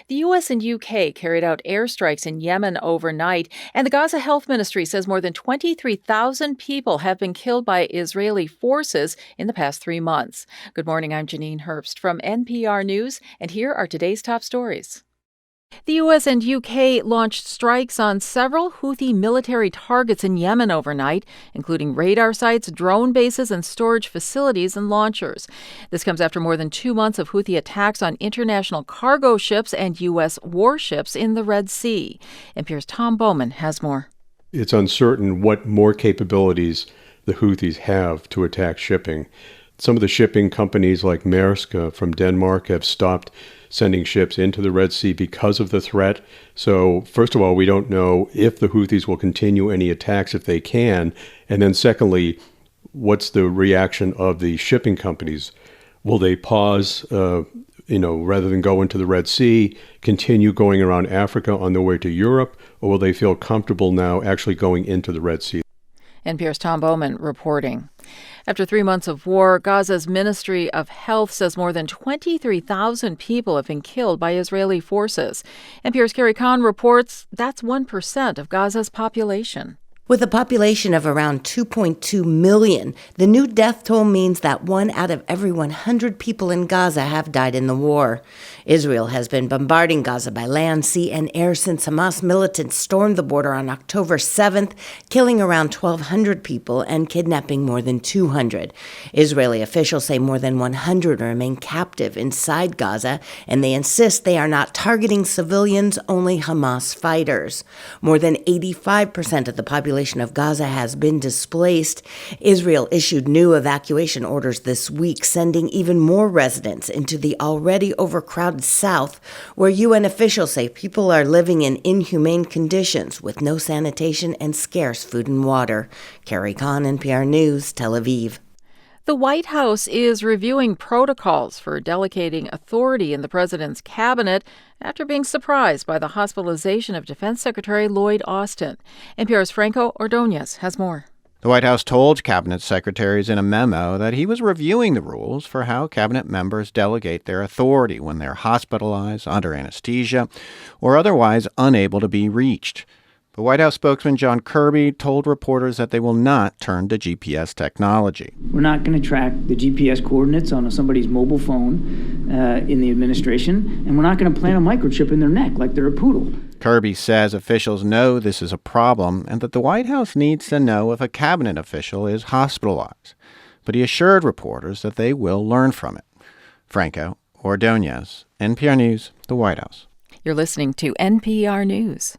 The U.S. and U.K. carried out airstrikes in Yemen overnight, and the Gaza Health Ministry says more than 23,000 people have been killed by Israeli forces in the past 3 months. Good morning, I'm Janine Herbst from NPR News, and here are today's top stories. The U.S. and U.K. launched strikes on several Houthi military targets in Yemen overnight, including radar sites, drone bases, and storage facilities and launchers. This comes after more than 2 months of Houthi attacks on international cargo ships and U.S. warships in the Red Sea. NPR's Tom Bowman has more. It's uncertain what more capabilities the Houthis have to attack shipping. Some of the shipping companies like Maersk from Denmark have stopped sending ships into the Red Sea because of the threat. So first of all, we don't know if the Houthis will continue any attacks if they can. And then secondly, what's the reaction of the shipping companies? Will they pause, rather than go into the Red Sea, continue going around Africa on their way to Europe, or will they feel comfortable now actually going into the Red Sea? NPR's Tom Bowman reporting. After 3 months of war, Gaza's Ministry of Health says more than 23,000 people have been killed by Israeli forces. NPR's Carrie Kahn reports that's 1% of Gaza's population. With a population of around 2.2 million, the new death toll means that 1 out of every 100 people in Gaza have died in the war. Israel has been bombarding Gaza by land, sea, and air since Hamas militants stormed the border on October 7th, killing around 1,200 people and kidnapping more than 200. Israeli officials say more than 100 remain captive inside Gaza, and they insist they are not targeting civilians, only Hamas fighters. More than 85% of the population of Gaza has been displaced. Israel issued new evacuation orders this week, sending even more residents into the already overcrowded south, where UN officials say people are living in inhumane conditions with no sanitation and scarce food and water. Carrie Kahn, NPR News, Tel Aviv. The White House is reviewing protocols for delegating authority in the president's cabinet after being surprised by the hospitalization of Defense Secretary Lloyd Austin. NPR's Franco Ordonez has more. The White House told cabinet secretaries in a memo that he was reviewing the rules for how cabinet members delegate their authority when they're hospitalized, under anesthesia, or otherwise unable to be reached. The White House spokesman John Kirby told reporters that they will not turn to GPS technology. We're not going to track the GPS coordinates on somebody's mobile phone in the administration, and we're not going to plant a microchip in their neck like they're a poodle. Kirby says officials know this is a problem and that the White House needs to know if a cabinet official is hospitalized. But he assured reporters that they will learn from it. Franco Ordonez, NPR News, the White House. You're listening to NPR News.